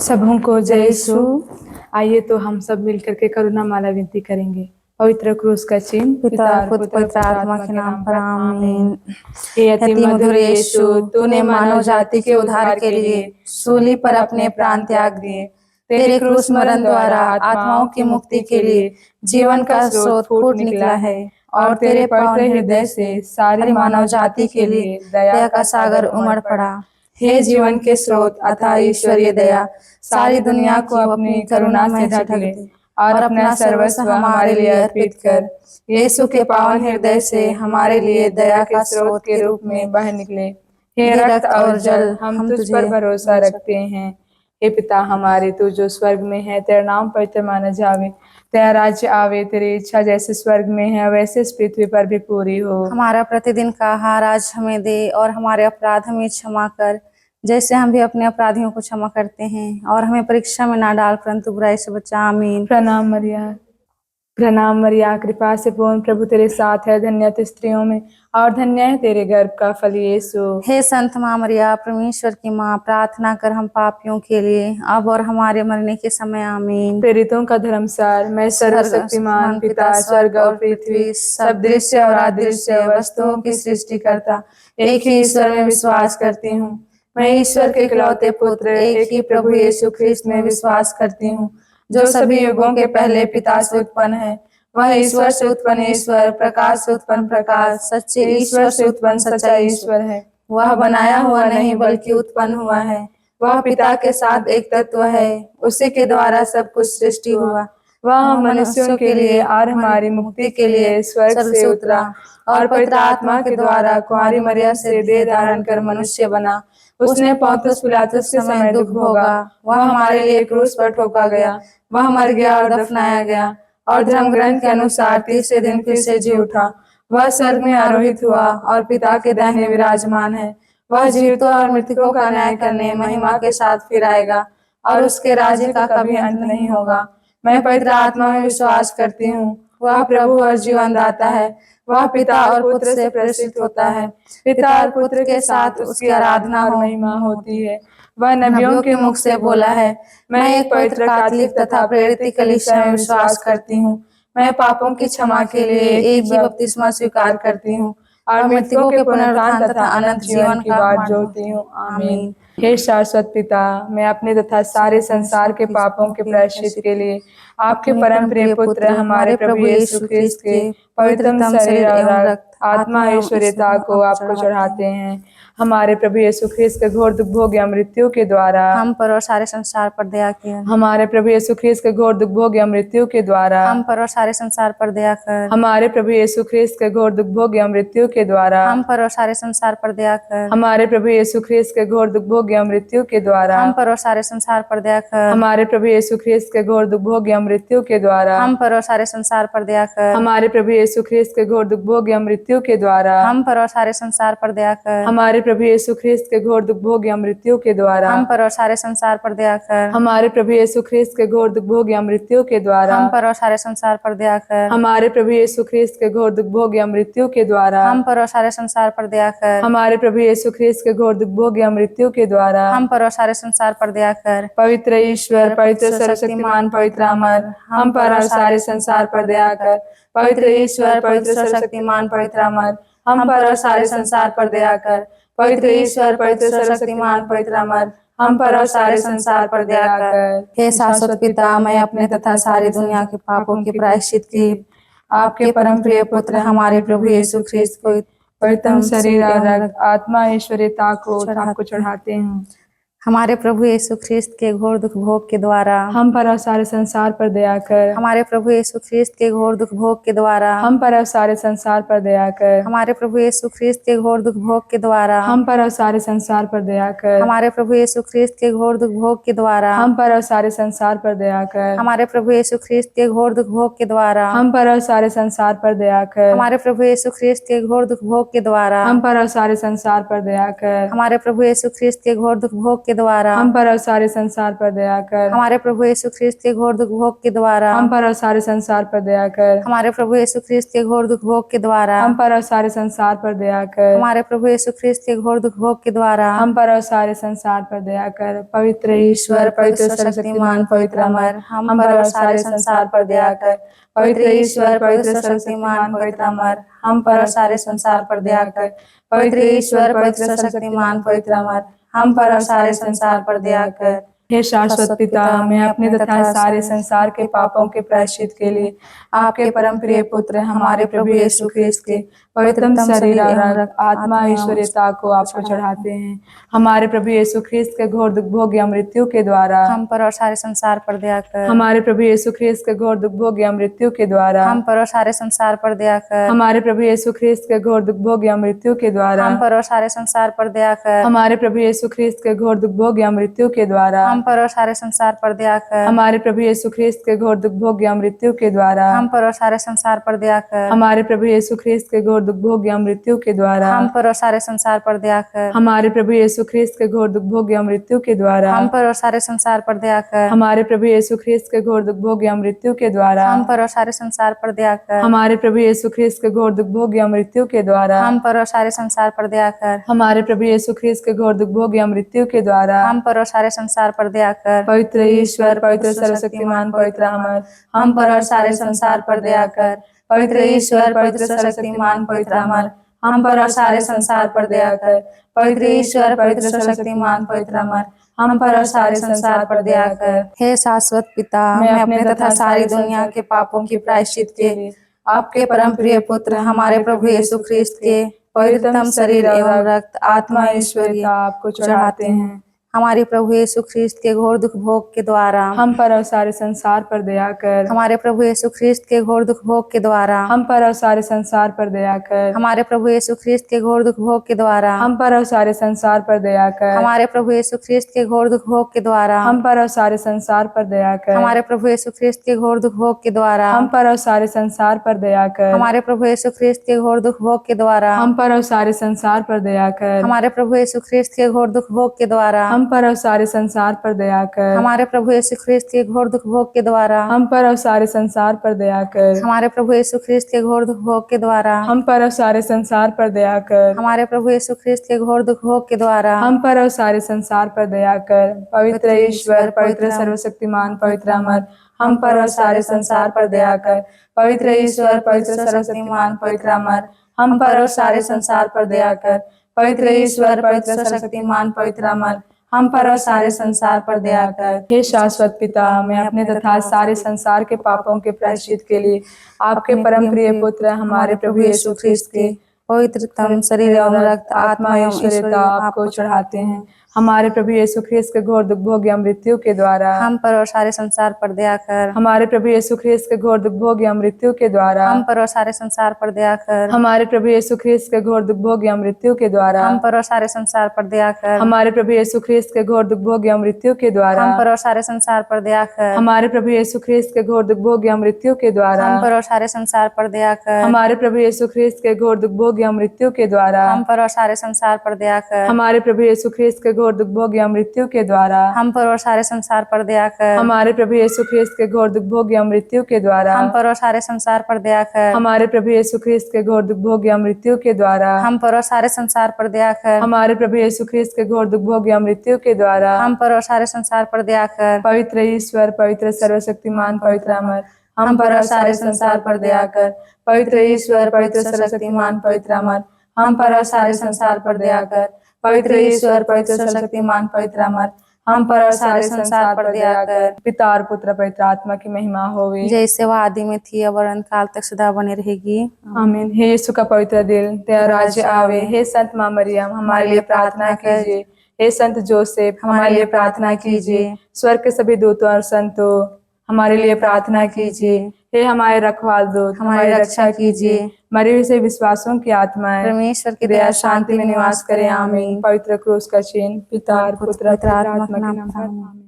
सबों को जय यीशु। आइए तो हम सब मिलकर के करुणा माला विनती करेंगे। पवित्र क्रूस का चिन्ह, पिता पुत्र पवित्र आत्मा के नाम पर आमीन। हे अति मधुर यीशु, तूने मानव जाति के उद्धार के लिए सूली पर अपने प्राण त्याग दिए। तेरे क्रूस मरण द्वारा आत्माओं की मुक्ति के लिए जीवन का स्रोत फूट निकला है और तेरे पवित्र हृदय से सारी मानव जाति के लिए दया का सागर उमड़ पड़ा। हे जीवन के स्रोत अथाह ईश्वरीय दया, सारी दुनिया को अपनी करुणा से ढक ले और अपना सर्वस्व हमारे लिए अर्पित कर। यीशु के पावन हृदय से हमारे लिए दया के स्रोत के रूप में बह निकले। हे रक्त और जल, हम तुझ पर भरोसा रखते हैं। हे पिता हमारे, तू जो स्वर्ग में है, तेरा नाम पवित्र माना जावे, तेरा राज्य आवे, तेरी इच्छा जैसे स्वर्ग में है वैसे इस पृथ्वी पर भी पूरी हो। हमारा प्रतिदिन का आहार आज हमें दे और हमारे अपराध हमें क्षमा कर, जैसे हम भी अपने अपराधियों को क्षमा करते हैं, और हमें परीक्षा में ना डाल परंतु बुराई से बचा। आमीन। प्रणाम मरिया, प्रणाम मरिया, कृपा से पूर्ण प्रभु तेरे साथ है, धन्य तू स्त्रियों में और धन्य है तेरे गर्भ का फल यीशु। हे संत माँ मरिया, परमेश्वर की माँ, प्रार्थना कर हम पापियों के लिए अब और हमारे मरने के समय। आमीन। प्रेरितों का धर्मसार, मैं सर्वशक्तिमान पिता स्वर्ग और पृथ्वी सब दृश्य और अदृश्य वस्तुओं की सृष्टि करता एक ही ईश्वर में विश्वास करती हूँ। मैं ईश्वर के इकलौते पुत्र एक ही प्रभु यीशु ख्रिस्त में विश्वास करती हूँ, जो सभी युगों के पहले पिता से उत्पन्न है। वह ईश्वर से उत्पन्न ईश्वर, प्रकाश से उत्पन्न प्रकाश, सच्चे ईश्वर से उत्पन्न सच्चा ईश्वर है। वह बनाया हुआ नहीं बल्कि उत्पन्न हुआ है। वह पिता के साथ एक तत्व है, उसी के द्वारा सब कुछ सृष्टि हुआ। वह हम मनुष्यों के लिए और हमारी मुक्ति के लिए स्वर्ग से उतरा और पवित्र आत्मा के द्वारा कुंवारी मरियम से देह धारण कर मनुष्य बना। उसने पौंतुस पिलातुस के समय दुख भोगा, वह हमारे लिए क्रूस पर ठोका गया, वह मर गया और दफनाया गया और धर्म ग्रंथ के अनुसार तीसरे दिन फिर से जी उठा। वह स्वर्ग में आरोहित हुआ और पिता के दाहिने विराजमान है। वह जीवितों और मृतकों का न्याय करने महिमा के साथ फिर आएगा और उसके राज्य का कभी अंत नहीं होगा। मैं पवित्र आत्मा में विश्वास करती हूँ, वह प्रभु और जीवन दाता है। वह पिता और पुत्र से प्रेषित होता है, पिता और पुत्र के साथ उसकी आराधना और महिमा होती है। वह नबियों के मुख से बोला है। मैं एक पवित्र कैथोलिक तथा प्रेरित कलीसिया में विश्वास करती हूँ। मैं पापों की क्षमा के लिए एक ही बपतिस्मा स्वीकार करती हूँ और मृतकों के पुनरुत्थान तथा अनंत जीवन की बाट जोहती हूँ। आमीन। हे शाश्वत पिता, मैं अपने तथा सारे संसार के पापों के प्रायश्चित के लिए आपके परम प्रिय पुत्र हमारे प्रभु यीशु ख्रिस्त के पवित्रतम शरीर और रक्त, आत्मा ऐश्वर्यता को आपको चढ़ाते हैं। हमारे प्रभु यीशु ख्रिस्त के घोर दुख भोग या मृत्यु के द्वारा हम पर और सारे संसार पर दया कर। हमारे प्रभु यीशु ख्रिस्त के घोर दुख भोग या मृत्यु के द्वारा हम पर और सारे संसार पर दया कर। हमारे प्रभु यीशु ख्रिस्त के घोर दुख भोग या मृत्यु के द्वारा हम पर और सारे संसार पर दया कर। हमारे प्रभु यीशु ख्रिस्त के घोर दुख भोग या मृत्यु के द्वारा हम पर और सारे संसार पर दया कर। हमारे प्रभु यीशु ख्रिस्त के घोर दुख भोग या मृत्यु के द्वारा हम पर और सारे संसार पर दया कर। हमारे प्रभु यीशु ख्रिस्त के घोर दुख भोग या मृत्यु के द्वारा हम पर और सारे संसार पर दया कर। हमारे प्रभु यीशु ख्रिस्त के घोर दुख भोग या मृत्यु के द्वारा हम पर और सारे संसार पर दया कर। हमारे प्रभु यीशु ख्रिस्त के घोर दुख भोग या मृत्यु के द्वारा हम पर और सारे संसार पर दया कर। हमारे प्रभु यीशु ख्रिस्त के घोर दुख भोग या मृत्यु के द्वारा हम पर और सारे संसार पर दया कर। हमारे प्रभु यीशु ख्रिस्त के घोर दुख भोग या मृत्यु के द्वारा हम पर और सारे संसार पर दया कर। पवित्र ईश्वर, पवित्र सर्वशक्तिमान, पवित्र अमर, हम पर और सारे संसार पर दया कर। पवित्र ईश्वर, पवित्र सर्वशक्तिमान, पवित्र अमर, हम पर और सारे संसार पर दया कर। पवित्र ईश्वर, पवित्र सर्वशक्तिमान, पवित्र अमर, हम पर और सारे संसार पर दया कर। हे शाश्वत पिता, मैं अपने तथा सारी दुनिया के पापों के प्रायश्चित के आपके परम प्रिय पुत्र हमारे प्रभु यीशु ख्रिस्त को पवित्रतम शरीर और रक्त, आत्मा ऐश्वर्यता को आपको चढ़ाते हैं। हमारे प्रभु यीशु ख्रिस्त के घोर दुख भोग के द्वारा हम पर और सारे संसार पर दया कर। हमारे प्रभु यीशु ख्रिस्त के घोर दुख भोग के द्वारा हम पर और सारे संसार पर दया कर। हमारे प्रभु यीशु ख्रिस्त के घोर दुख भोग के द्वारा हम पर और सारे संसार पर दया कर। हमारे प्रभु यीशु ख्रिस्त के घोर दुख भोग के द्वारा हम पर और सारे संसार पर दया कर। हमारे प्रभु यीशु ख्रिस्त के घोर दुख भोग के द्वारा हम पर और सारे संसार पर दया कर। हमारे प्रभु यीशु ख्रिस्त के घोर दुख भोग के द्वारा हम पर और सारे संसार पर दया कर। हमारे प्रभु यीशु ख्रिस्त के घोर दुख भोग के द्वारा हम पर और सारे संसार पर दया कर। हमारे प्रभु यीशु ख्रीस्त के घोर दुख भोग के द्वारा हम पर और सारे संसार पर दया कर। हमारे प्रभु यीशु ख्रीस्त के घोर दुख भोग के द्वारा हम पर और सारे संसार पर दया कर। हमारे प्रभु यीशु ख्रीस्त के घोर दुख भोग के द्वारा हम पर और सारे संसार पर दया कर। पवित्र ईश्वर, पवित्र सर्वशक्तिमान, पवित्र अमर, हम पर और सारे संसार पर दया कर। पवित्र ईश्वर, पवित्र सर्वशक्तिमान, पवित्र अमर, हम पर और सारे संसार पर दया कर। पवित्र ईश्वर, पवित्र सर्वशक्तिमान, पवित्र अमर, हम पर और सारे संसार पर दया कर। हे शाश्वत पिता, मैं अपने तथा सारे संसार के पापों के प्रायश्चित के लिए आपके परम प्रिय पुत्र हमारे प्रभु यीशु ख्रीस्त के पवित्रतम शरीर और रक्त, आत्मा, ईश्वरीयता को आपको चढ़ाते हैं। हमारे प्रभु यीशु ख्रीस्त के घोर दुख भोग या मृत्यु के द्वारा हम पर और सारे संसार पर दया कर। हमारे प्रभु यीशु ख्रीस्त के घोर दुख भोग या मृत्यु के द्वारा हम पर और सारे संसार पर दया कर। हमारे प्रभु यीशु ख्रीस्त के घोर दुख भोग या मृत्यु के द्वारा हम पर और सारे संसार पर दया कर। हमारे प्रभु यीशु ख्रीस्त के घोर दुख भोग या मृत्यु के द्वारा हम पर और सारे संसार पर दया कर। हमारे प्रभु यीशु ख्रीस्त के घोर दुख भोग या मृत्यु के द्वारा हम पर और सारे संसार पर दया कर। हमारे प्रभु यीशु ख्रीस्त के घोर दुख भोग या मृत्यु के द्वारा हम पर और सारे संसार पर दया कर। हमारे प्रभु यीशु ख्रीस्त के घोर दुख भोग या मृत्यु के द्वारा हम पर और सारे संसार पर दया कर। हमारे प्रभु यीशु ख्रीस्त के घोर दुख भोग या मृत्यु के द्वारा हम पर और सारे संसार पर दया कर। हमारे प्रभु यीशु ख्रीस्त के घोर दुख भोग या मृत्यु के द्वारा हम पर और सारे संसार पर दया कर। हमारे प्रभु यीशु ख्रीस्त के घोर दुख भोग या मृत्यु के द्वारा हम पर और सारे संसार पर दया कर। पवित्र ईश्वर, पवित्र सर्वशक्तिमान, पवित्र अमर, हम पर और सारे संसार पर दया कर। पवित्र ईश्वर, पवित्र सर्वशक्तिमान, पवित्र अमर, हम पर और सारे संसार पर दया कर। पवित्र ईश्वर, पवित्र सर्वशक्तिमान, पवित्र अमर, हम पर और सारे संसार पर दया कर। हे शाश्वत पिता, मैं अपने तथा सारी दुनिया के पापों की प्रायश्चित के लिए आपके परम प्रिय पुत्र हमारे प्रभु यीशु ख्रीस्त के पवित्रतम शरीर एवं रक्त, आत्मा, ईश्वरीयता आपको चढ़ाते हैं। हमारे प्रभु यीशु ख्रीस्त के घोर दुख भोग के द्वारा हम पर और सारे संसार पर दया कर। हमारे प्रभु यीशु ख्रीस्त के घोर दुख भोग के द्वारा हम पर और सारे संसार पर दया कर। हमारे प्रभु यीशु ख्रीस्त के घोर दुख भोग के द्वारा हम पर और सारे संसार पर दया कर। हमारे प्रभु यीशु ख्रीस्त के घोर दुख भोग के द्वारा हम पर और सारे संसार पर दया कर। हमारे प्रभु यीशु ख्रीस्त के घोर दुख भोग के द्वारा हम पर और सारे संसार पर दया कर। हमारे प्रभु यीशु ख्रीस्त के घोर दुख भोग के द्वारा हम पर और सारे संसार पर दया कर। हमारे प्रभु यीशु ख्रीस्त के घोर दुख भोग के द्वारा हम पर और सारे संसार पर दया कर। हमारे प्रभु यीशु ख्रीस्त के घोर दुख भोग के द्वारा हम पर और सारे संसार पर दया कर। हमारे प्रभु यीशु ख्रीस्त के घोर दुख भोग के द्वारा हम पर और सारे संसार पर दया कर। हमारे प्रभु यीशु ख्रीस्त के घोर दुख भोग के द्वारा हम पर और सारे संसार पर दया कर। पवित्र ईश्वर, पवित्र सर्वशक्तिमान, पवित्र अमर, हम पर और सारे संसार पर दया कर। पवित्र ईश्वर, पवित्र सर्वशक्तिमान, पवित्र अमर, हम पर और सारे संसार पर दया कर। पवित्र ईश्वर, पवित्र सर्वशक्तिमान, पवित्र अमर, हम पर और सारे संसार पर दया कर। हे शाश्वत पिता, मैं अपने तथा सारे संसार के पापों के प्रायश्चित के लिए आपके परम प्रिय पुत्र हमारे प्रभु यीशु ख्रीस्त के पवित्रतम शरीर एवं रक्त, आत्मा एवं ईश्वरीयता आपको चढ़ाते हैं। हमारे प्रभु यीशु ख्रीस्त के घोर दुख भोग या मृत्यु के द्वारा हम पर और सारे संसार पर दया कर। हमारे प्रभु यीशु ख्रीस्त के घोर दुख भोग या मृत्यु के द्वारा हम पर और सारे संसार पर दया कर। हमारे प्रभु यीशु ख्रीस्त के घोर दुख भोग या मृत्यु के द्वारा हम पर और सारे संसार पर दया कर। हमारे प्रभु यीशु ख्रीस्त के घोर दुख भोग या मृत्यु के द्वारा हम पर और सारे संसार पर दया कर। हमारे प्रभु यीशु ख्रीस्त के घोर दुख भोग या मृत्यु के द्वारा हम पर और सारे संसार पर दया कर। हमारे प्रभु यीशु ख्रीस्त के घोर दुख भोग या मृत्यु के द्वारा हम पर और सारे संसार पर दया कर। हमारे प्रभु यीशु ख्रीस्त के घोर दुख भोग या मृत्यु के द्वारा हम पर और सारे संसार पर दया कर। हमारे प्रभु यीशु ख्रीस्त के घोर दुख भोग या मृत्यु के द्वारा हम पर और सारे संसार पर दया कर। हमारे प्रभु यीशु ख्रीस्त के घोर दुख भोग या मृत्यु के द्वारा हम पर और सारे संसार पर दया कर। हमारे प्रभु यीशु ख्रीस्त के घोर दुख भोग या मृत्यु के द्वारा हम पर और सारे संसार पर दया कर। पवित्र ईश्वर, पवित्र सर्वशक्तिमान, पवित्र अमर, हम पर और सारे संसार पर दया कर। पवित्र ईश्वर, पवित्र सर्वशक्तिमान, पवित्र अमर, हम पर और सारे संसार पर दया कर। पवित्र ईश्वर, पवित्र सर्वशक्तिमान, पवित्र अमर, हम पर और सारे संसार पर दया कर। पिता और पुत्र पवित्र आत्मा की महिमा होवे, जैसे वह आदि में थी अब और अंत काल तक सदा बनी रहेगी। आमीन। हे यीशु का पवित्र दिल, तेरा राज्य आवे। हे संत माँ मरियम, हमारे लिए प्रार्थना कीजिए। हे संत जोसेफ, हमारे लिए प्रार्थना कीजिए। स्वर्ग के सभी दूतों और संतों, हमारे लिए प्रार्थना कीजिए। हे हमारे रखवाल दूत, हमारी रक्षा कीजिए। मरे हुए से विश्वासों की आत्माएं परमेश्वर की दया शांति में निवास करें। आमीन। पवित्र क्रूस का चिन्ह, पिता और पुत्र और पवित्र आत्मा के नाम से।